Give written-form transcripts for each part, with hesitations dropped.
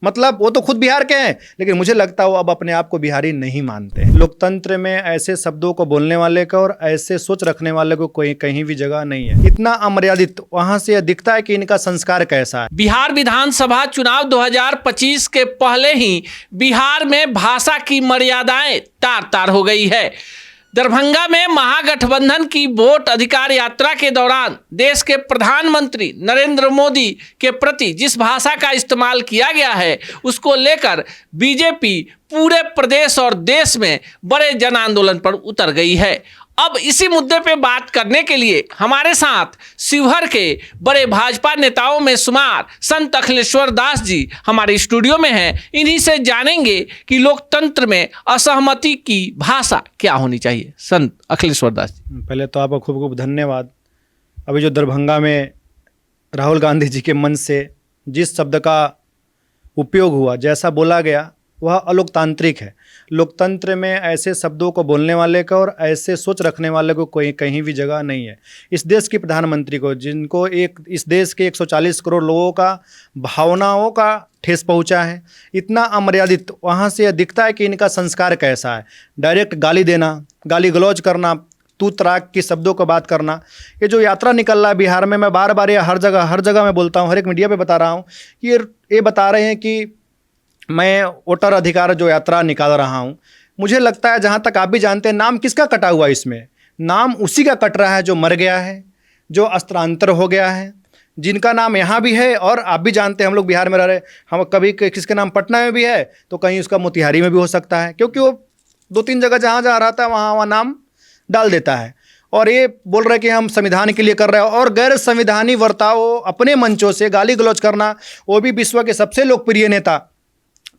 मतलब वो तो खुद बिहार के हैं, लेकिन मुझे लगता है वो अब अपने आप को बिहारी नहीं मानते हैं। लोकतंत्र में ऐसे शब्दों को बोलने वाले का और ऐसे सोच रखने वाले को कोई कहीं भी जगह नहीं है। इतना अमर्यादित, वहां से यह दिखता है कि इनका संस्कार कैसा है। बिहार विधानसभा चुनाव 2025 के पहले ही बिहार में भाषा की मर्यादाएं तार तार हो गई है। दरभंगा में महागठबंधन की वोट अधिकार यात्रा के दौरान देश के प्रधानमंत्री नरेंद्र मोदी के प्रति जिस भाषा का इस्तेमाल किया गया है, उसको लेकर बीजेपी पूरे प्रदेश और देश में बड़े जन आंदोलन पर उतर गई है। अब इसी मुद्दे पे बात करने के लिए हमारे साथ शिवहर के बड़े भाजपा नेताओं में शुमार संत अखिलेश्वर दास जी हमारे स्टूडियो में हैं। इन्हीं से जानेंगे कि लोकतंत्र में असहमति की भाषा क्या होनी चाहिए। संत अखिलेश्वर दास जी, पहले तो आपका खूब खूब धन्यवाद। अभी जो दरभंगा में राहुल गांधी जी के मन से जिस शब्द का उपयोग हुआ, जैसा बोला गया, वह अलोकतांत्रिक है। लोकतंत्र में ऐसे शब्दों को बोलने वाले का और ऐसे सोच रखने वाले को कोई कहीं भी जगह नहीं है। इस देश के प्रधानमंत्री को, जिनको इस देश के 140 करोड़ लोगों का भावनाओं का ठेस पहुंचा है, इतना अमर्यादित, वहाँ से यह दिखता है कि इनका संस्कार कैसा है। डायरेक्ट गाली देना, गाली गलौज करना, तू तराक की शब्दों को बात करना। ये जो यात्रा निकल रहा है बिहार में, मैं बार बार ये हर जगह मैं बोलता हूँ, हर एक मीडिया पे बता रहा हूँ कि ये बता रहे हैं कि मैं वोटर अधिकार जो यात्रा निकाल रहा हूँ। मुझे लगता है, जहाँ तक आप भी जानते हैं, नाम किसका कटा हुआ है इसमें? नाम उसी का कट रहा है जो मर गया है, जो अस्त्रांतर हो गया है, जिनका नाम यहाँ भी है। और आप भी जानते हैं, हम लोग बिहार में रह रहे, हम कभी किसके नाम पटना में भी है तो कहीं उसका मोतिहारी में भी हो सकता है, क्योंकि वो 2-3 जगह जहाँ रहता है वहाँ नाम डाल देता है। और ये बोल रहे कि हम संविधान के लिए कर रहे हैं, और गैर संविधानी बर्ताव अपने मंचों से गाली गलौज करना, वो भी विश्व के सबसे लोकप्रिय नेता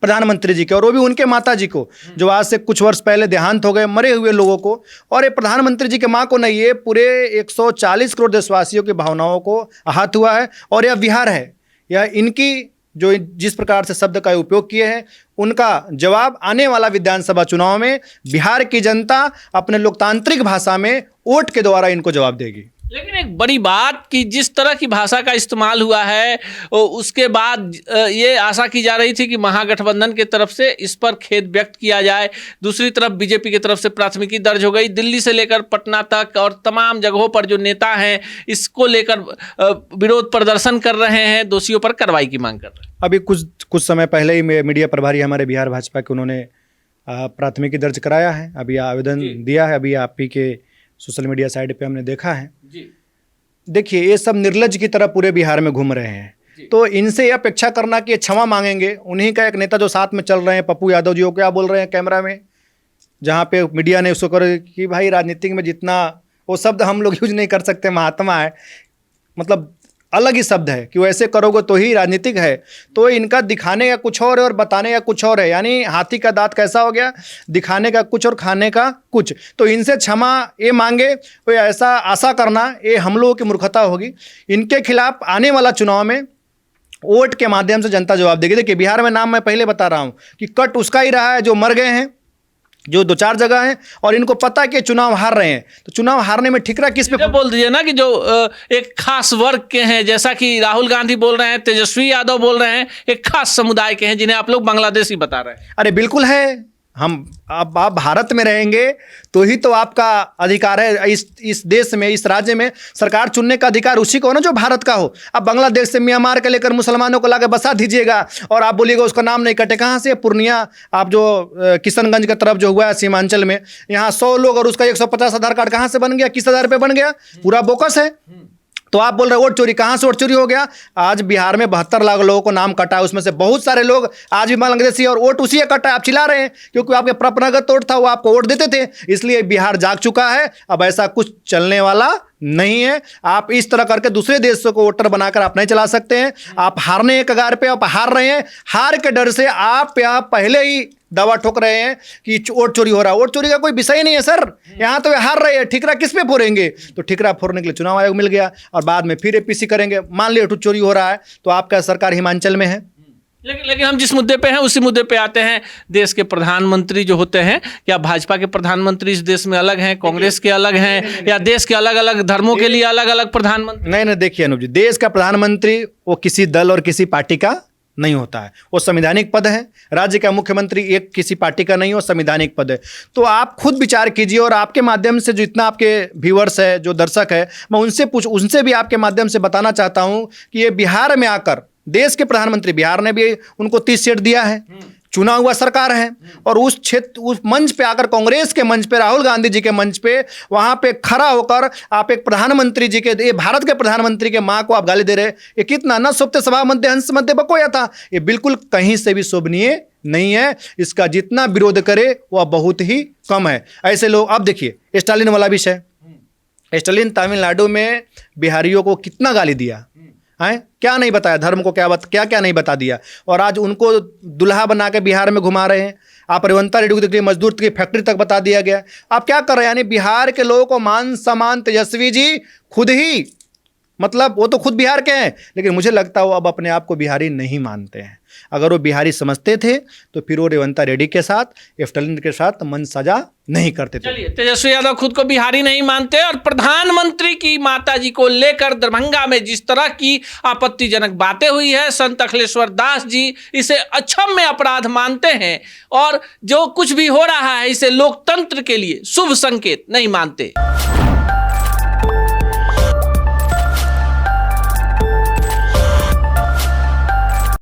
प्रधानमंत्री जी के, और वो भी उनके माता जी को, जो आज से कुछ वर्ष पहले देहांत हो गए, मरे हुए लोगों को। और ये प्रधानमंत्री जी के माँ को नहीं, ये पूरे 140 करोड़ देशवासियों की भावनाओं को आहत हुआ है। और यह बिहार है, यह इनकी जो जिस प्रकार से शब्द का उपयोग किए हैं, उनका जवाब आने वाला विधानसभा चुनाव में बिहार की जनता अपने लोकतांत्रिक भाषा में वोट के द्वारा इनको जवाब देगी। लेकिन एक बड़ी बात कि जिस तरह की भाषा का इस्तेमाल हुआ है, उसके बाद ये आशा की जा रही थी कि महागठबंधन की तरफ से इस पर खेद व्यक्त किया जाए। दूसरी तरफ बीजेपी की तरफ से प्राथमिकी दर्ज हो गई। दिल्ली से लेकर पटना तक और तमाम जगहों पर जो नेता हैं, इसको लेकर विरोध प्रदर्शन कर रहे हैं, दोषियों पर कार्रवाई की मांग कर रहे हैं। अभी कुछ समय पहले ही मीडिया प्रभारी हमारे बिहार भाजपा के, उन्होंने प्राथमिकी दर्ज कराया है, अभी आवेदन दिया है, अभी आप ही के सोशल मीडिया साइट पे हमने देखा है। देखिए, ये सब निर्लज की तरह पूरे बिहार में घूम रहे हैं, तो इनसे ये अपेक्षा करना कि ये क्षमा मांगेंगे। उन्हीं का एक नेता जो साथ में चल रहे हैं, पप्पू यादव जी, वो क्या बोल रहे हैं कैमरा में, जहाँ पे मीडिया ने उसको करे कि भाई राजनीतिक में जितना वो शब्द हम लोग यूज नहीं कर सकते, महात्मा है, मतलब अलग ही शब्द है कि वो ऐसे करोगे तो ही राजनीतिक है। तो इनका दिखाने का कुछ और है और बताने का कुछ और है, यानी हाथी का दांत कैसा हो गया, दिखाने का कुछ और खाने का कुछ। तो इनसे क्षमा ये मांगे, तो ऐसा आशा करना ये हम लोगों की मूर्खता होगी। इनके खिलाफ आने वाला चुनाव में वोट के माध्यम से जनता जवाब देगी। देखिए, बिहार में नाम मैं पहले बता रहा हूँ कि कट उसका ही रहा है जो मर गए हैं, जो 2-4 जगह हैं, और इनको पता है कि चुनाव हार रहे हैं। तो चुनाव हारने में ठिकरा किस पे बोल दीजिए ना कि जो एक खास वर्ग के हैं, जैसा कि राहुल गांधी बोल रहे हैं, तेजस्वी यादव बोल रहे हैं, एक खास समुदाय के हैं जिन्हें आप लोग बांग्लादेशी बता रहे हैं। अरे बिल्कुल है, हम अब आप भारत में रहेंगे तो ही तो आपका अधिकार है। इस देश में, इस राज्य में सरकार चुनने का अधिकार उसी को हो ना जो भारत का हो। अब बांग्लादेश से म्यांमार के लेकर मुसलमानों को लाकर बसा दीजिएगा और आप बोलिएगा उसका नाम नहीं कटे। कहाँ से? पूर्णिया, आप जो किशनगंज की तरफ जो हुआ है सीमांचल में, यहाँ 100 लोग और उसका 150 आधार कार्ड कहाँ से बन गया, किस आधार पे बन गया? पूरा बोकस है। तो आप बोल रहे वोट चोरी, कहाँ से वोट चोरी हो गया? आज बिहार में 72 लाख लोगों को नाम कटा है, उसमें से बहुत सारे लोग आज भी बांग्लादेशी, और वोट उसी का कटा है। आप चिल्ला रहे हैं क्योंकि आपके परंपरागत वोट था, वो आपको वोट देते थे, इसलिए बिहार जाग चुका है। अब ऐसा कुछ चलने वाला नहीं है। आप इस तरह करके दूसरे देशों को वोटर बनाकर आप नहीं चला सकते हैं। आप हारने के कगार पे आप हार रहे हैं। हार के डर से आप यहाँ पहले ही दावा ठोक रहे हैं कि वोट चोरी हो रहा है। वोट चोरी का कोई विषय ही नहीं है सर, यहाँ तो हार रहे हैं। ठिकरा किस पे फोड़ेंगे? तो ठिकरा फोड़ने के लिए चुनाव आयोग मिल गया, और बाद में फिर एपीसी करेंगे। मान लिया चोरी हो रहा है तो आपका सरकार हिमाचल में है। लेकिन हम जिस मुद्दे पे हैं उसी मुद्दे पे आते हैं। देश के प्रधानमंत्री जो होते हैं, क्या भाजपा के प्रधानमंत्री इस देश में अलग हैं, कांग्रेस के अलग हैं, या देश के अलग अलग धर्मों के लिए अलग अलग प्रधानमंत्री? नहीं, देखिए अनूप जी, देश का प्रधानमंत्री वो किसी दल और किसी पार्टी का नहीं होता है। वो संवैधानिक पद है, राज्य का मुख्यमंत्री एक किसी पार्टी का नहीं हो, संवैधानिक पद है। तो आप खुद विचार कीजिए और आपके माध्यम से जितना आपके व्यूअर्स है, जो दर्शक है, मैं उनसे भी आपके माध्यम से बताना चाहता हूं कि ये बिहार में आकर देश के प्रधानमंत्री, बिहार ने भी उनको 30 सीट दिया है, चुना हुआ सरकार है, और उस क्षेत्र, उस मंच पे आकर, कांग्रेस के मंच पे, राहुल गांधी जी के मंच पे, वहां पे खड़ा होकर आप एक प्रधानमंत्री जी के, ये भारत के प्रधानमंत्री के मां को आप गाली दे रहे, ये कितना न सोपते सभा मध्य हंस मध्य बकोया था। ये बिल्कुल कहीं से भी शोभनीय नहीं है। इसका जितना विरोध करे वह बहुत ही कम है। ऐसे लोग, अब देखिए स्टालिन वाला विषय, स्टालिन तमिलनाडु में बिहारियों को कितना गाली दिया है, क्या नहीं बताया, धर्म को क्या नहीं बता दिया, और आज उनको दुल्हा बना के बिहार में घुमा रहे हैं। आप रेवंता रेड्डी को देखिए, मजदूर की फैक्ट्री तक बता दिया गया। आप क्या कर रहे हैं, यानी बिहार के लोगों को मान सम्मान तेजस्वी जी खुद ही, मतलब वो तो खुद बिहार के हैं, लेकिन मुझे लगता है वो अब अपने आप को बिहारी नहीं मानते हैं। अगर वो बिहारी समझते थे तो फिर वो रेवंता रेड्डी के साथ, स्टालिन के साथ मन साझा नहीं करते थे। चलिए, तेजस्वी यादव खुद को बिहारी नहीं मानते, और प्रधानमंत्री की माताजी को लेकर दरभंगा में जिस तरह की आपत्तिजनक बातें हुई है, संत अखिलेश्वर दास जी इसे अक्षम्य अपराध मानते हैं, और जो कुछ भी हो रहा है इसे लोकतंत्र के लिए शुभ संकेत नहीं मानते।